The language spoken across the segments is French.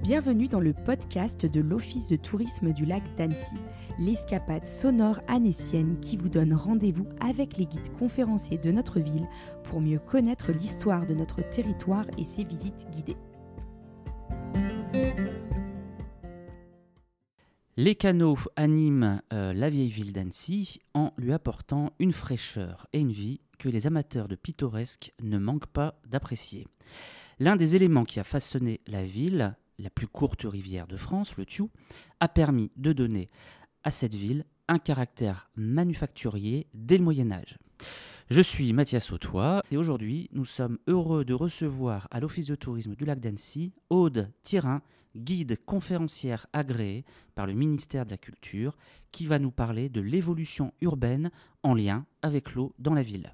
Bienvenue dans le podcast de l'Office de tourisme du lac d'Annecy, l'escapade sonore annécienne qui vous donne rendez-vous avec les guides conférenciers de notre ville pour mieux connaître l'histoire de notre territoire et ses visites guidées. Les canaux animent la vieille ville d'Annecy en lui apportant une fraîcheur et une vie que les amateurs de pittoresque ne manquent pas d'apprécier. L'un des éléments qui a façonné la ville, la plus courte rivière de France, le Thiou, a permis de donner à cette ville un caractère manufacturier dès le Moyen-Âge. Je suis Mathias Sautois et aujourd'hui nous sommes heureux de recevoir à l'Office de tourisme du lac d'Annecy Aude Thierin, guide conférencière agréée par le ministère de la Culture, qui va nous parler de l'évolution urbaine en lien avec l'eau dans la ville.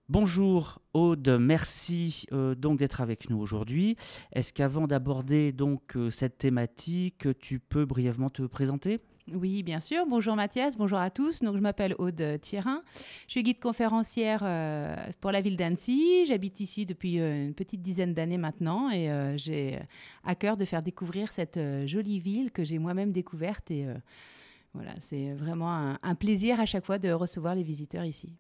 Bonjour Aude, merci donc d'être avec nous aujourd'hui. Est-ce qu'avant d'aborder donc cette thématique, tu peux brièvement te présenter ? Oui, bien sûr. Bonjour Mathias, bonjour à tous. Donc, je m'appelle Aude Thierin. Je suis guide conférencière pour la ville d'Annecy. J'habite ici depuis une petite dizaine d'années maintenant et j'ai à cœur de faire découvrir cette jolie ville que j'ai moi-même découverte. Et voilà, c'est vraiment un plaisir à chaque fois de recevoir les visiteurs ici.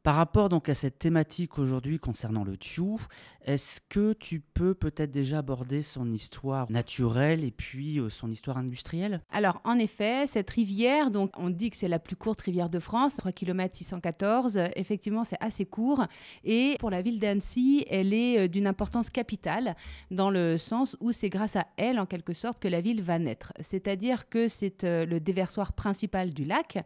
Par rapport donc à cette thématique aujourd'hui concernant le Thiou, est-ce que tu peux peut-être déjà aborder son histoire naturelle et puis son histoire industrielle ? Alors, en effet, cette rivière, donc on dit que c'est la plus courte rivière de France, 3 km 614. Effectivement, c'est assez court. Et pour la ville d'Annecy, elle est d'une importance capitale dans le sens où c'est grâce à elle, en quelque sorte, que la ville va naître. C'est-à-dire que c'est le déversoir principal du lac.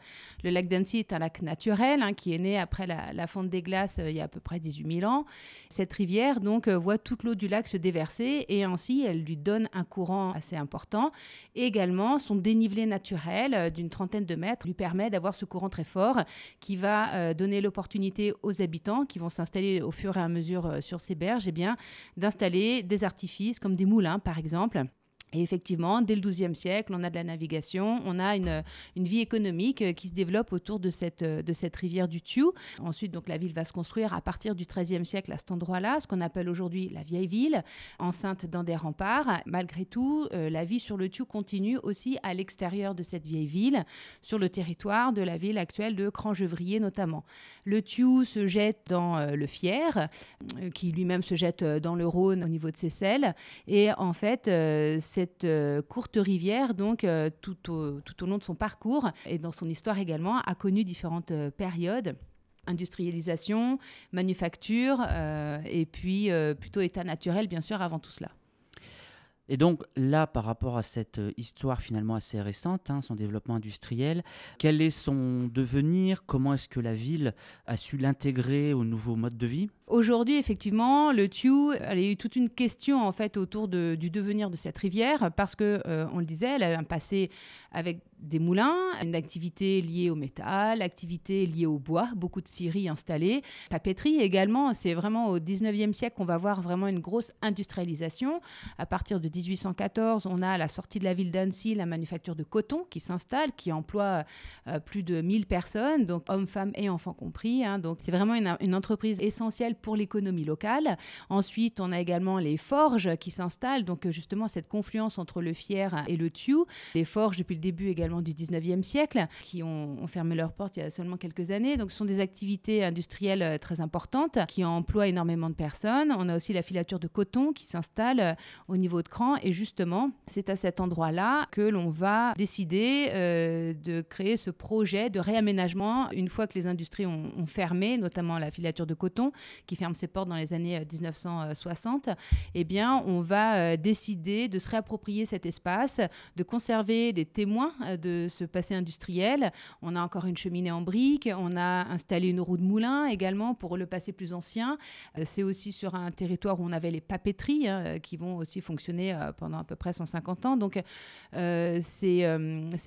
Le lac d'Annecy est un lac naturel qui est né après la fonte des glaces il y a à peu près 18 000 ans. Cette rivière donc voit toute l'eau du lac se déverser et ainsi elle lui donne un courant assez important. Et également son dénivelé naturel d'une 30aine de mètres lui permet d'avoir ce courant très fort qui va donner l'opportunité aux habitants qui vont s'installer au fur et à mesure sur ces berges d'installer des artifices comme des moulins par exemple. Et effectivement, dès le XIIe siècle, on a de la navigation, on a une vie économique qui se développe autour de cette rivière du Thiou. Ensuite, donc, la ville va se construire à partir du XIIIe siècle à cet endroit-là, ce qu'on appelle aujourd'hui la vieille ville, enceinte dans des remparts. Malgré tout, la vie sur le Thiou continue aussi à l'extérieur de cette vieille ville, sur le territoire de la ville actuelle de Crangevrier notamment. Le Thiou se jette dans le Fier, qui lui-même se jette dans le Rhône au niveau de Seyssel. Et en fait, cette courte rivière, donc tout au long de son parcours et dans son histoire également, a connu différentes périodes. Industrialisation, manufacture et puis plutôt état naturel, bien sûr, avant tout cela. Et donc là, par rapport à cette histoire finalement assez récente, son développement industriel, quel est son devenir ? Comment est-ce que la ville a su l'intégrer au nouveau mode de vie ? Aujourd'hui, effectivement, le Thiou, il y a eu toute une question en fait autour du devenir de cette rivière parce que, on le disait, elle a un passé avec des moulins, une activité liée au métal, activité liée au bois, beaucoup de scieries installées, papeterie également. C'est vraiment au 19e siècle qu'on va voir vraiment une grosse industrialisation. À partir de 1814, on a à la sortie de la ville d'Annecy la manufacture de coton qui s'installe, qui emploie plus de 1000 personnes, donc hommes, femmes et enfants compris. Donc c'est vraiment une entreprise essentielle pour l'économie locale. Ensuite, on a également les forges qui s'installent, donc justement cette confluence entre le Fier et le Thiou. Les forges depuis le début également du 19e siècle, qui ont fermé leurs portes il y a seulement quelques années. Donc ce sont des activités industrielles très importantes qui emploient énormément de personnes. On a aussi la filature de coton qui s'installe au niveau de Cran et justement, c'est à cet endroit-là que l'on va décider de créer ce projet de réaménagement une fois que les industries ont fermé, notamment la filature de coton qui ferme ses portes dans les années 1960, eh bien, on va décider de se réapproprier cet espace, de conserver des témoins de ce passé industriel. On a encore une cheminée en briques, on a installé une roue de moulin également pour le passé plus ancien. C'est aussi sur un territoire où on avait les papeteries qui vont aussi fonctionner pendant à peu près 150 ans. Donc, ces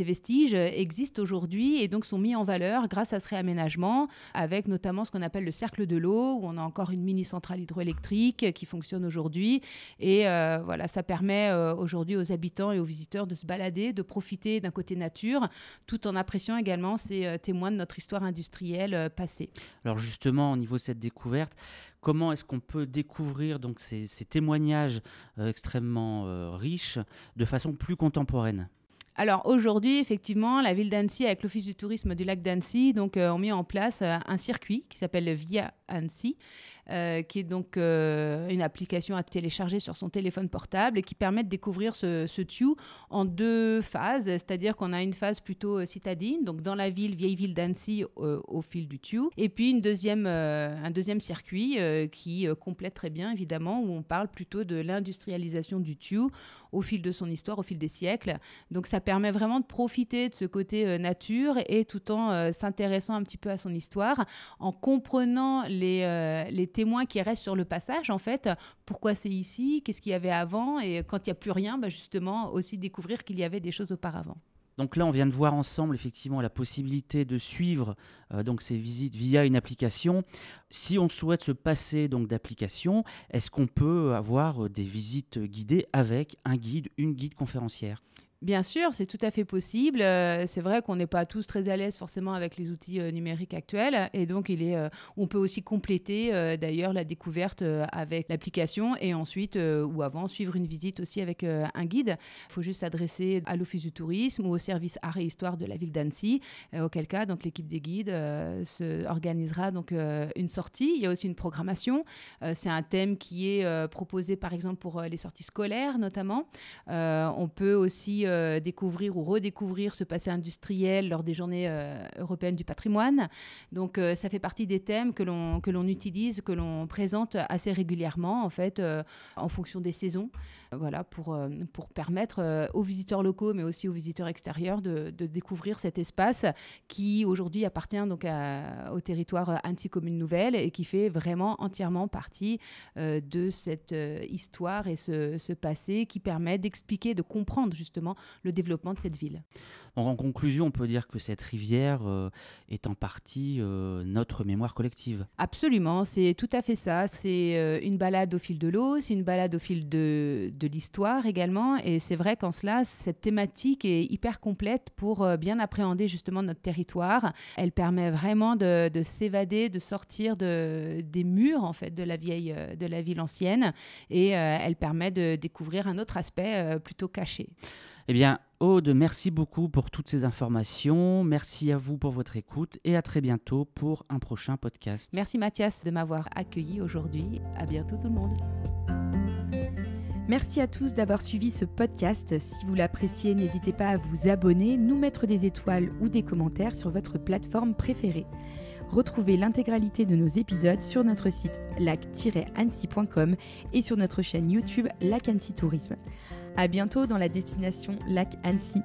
vestiges existent aujourd'hui et donc sont mis en valeur grâce à ce réaménagement avec notamment ce qu'on appelle le cercle de l'eau où on a encore une mini-centrale hydroélectrique qui fonctionne aujourd'hui. Et voilà, ça permet aujourd'hui aux habitants et aux visiteurs de se balader, de profiter d'un côté nature, tout en appréciant également ces témoins de notre histoire industrielle passée. Alors justement, au niveau de cette découverte, comment est-ce qu'on peut découvrir donc ces témoignages extrêmement riches de façon plus contemporaine ? Alors aujourd'hui, effectivement, la ville d'Annecy, avec l'Office du tourisme du lac d'Annecy, ont mis en place un circuit qui s'appelle le Via Annecy, qui est donc une application à télécharger sur son téléphone portable et qui permet de découvrir ce TIOU en 2 phases, c'est-à-dire qu'on a une phase plutôt citadine, donc dans la ville, vieille ville d'Annecy au fil du TIOU, et puis un deuxième circuit qui complète très bien, évidemment, où on parle plutôt de l'industrialisation du TIOU au fil de son histoire, au fil des siècles. Donc ça permet vraiment de profiter de ce côté nature et tout en s'intéressant un petit peu à son histoire, en comprenant les témoins qui restent sur le passage, en fait. Pourquoi c'est ici ? Qu'est-ce qu'il y avait avant ? Et quand il n'y a plus rien, justement, aussi découvrir qu'il y avait des choses auparavant. Donc là, on vient de voir ensemble effectivement la possibilité de suivre donc ces visites via une application. Si on souhaite se passer donc d'application, est-ce qu'on peut avoir des visites guidées avec un guide, une guide conférencière ? Bien sûr, c'est tout à fait possible. C'est vrai qu'on n'est pas tous très à l'aise forcément avec les outils numériques actuels. Et donc, on peut aussi compléter d'ailleurs la découverte avec l'application et ensuite, ou avant, suivre une visite aussi avec un guide. Il faut juste s'adresser à l'Office du tourisme ou au service art et histoire de la ville d'Annecy. Auquel cas, donc, l'équipe des guides organisera donc, une sortie. Il y a aussi une programmation. C'est un thème qui est proposé par exemple pour les sorties scolaires notamment. On peut aussi découvrir ou redécouvrir ce passé industriel lors des journées européennes du patrimoine. Donc, ça fait partie des thèmes que l'on utilise, que l'on présente assez régulièrement, en fait, en fonction des saisons. Voilà, pour permettre aux visiteurs locaux, mais aussi aux visiteurs extérieurs de découvrir cet espace qui, aujourd'hui, appartient donc au territoire Annecy Commune Nouvelle et qui fait vraiment entièrement partie de cette histoire et ce passé qui permet d'expliquer, de comprendre justement le développement de cette ville. Donc, en conclusion, on peut dire que cette rivière est en partie notre mémoire collective. Absolument, c'est tout à fait ça. C'est une balade au fil de l'eau, c'est une balade au fil de l'histoire également. Et c'est vrai qu'en cela, cette thématique est hyper complète pour bien appréhender justement notre territoire. Elle permet vraiment de s'évader, de sortir des murs en fait de la ville ancienne. Et elle permet de découvrir un autre aspect plutôt caché. Eh bien, Aude, merci beaucoup pour toutes ces informations. Merci à vous pour votre écoute et à très bientôt pour un prochain podcast. Merci Mathias de m'avoir accueilli aujourd'hui. À bientôt tout le monde. Merci à tous d'avoir suivi ce podcast. Si vous l'appréciez, n'hésitez pas à vous abonner, nous mettre des étoiles ou des commentaires sur votre plateforme préférée. Retrouvez l'intégralité de nos épisodes sur notre site lac-annecy.com et sur notre chaîne YouTube Lac Annecy Tourisme. À bientôt dans la destination Lac Annecy.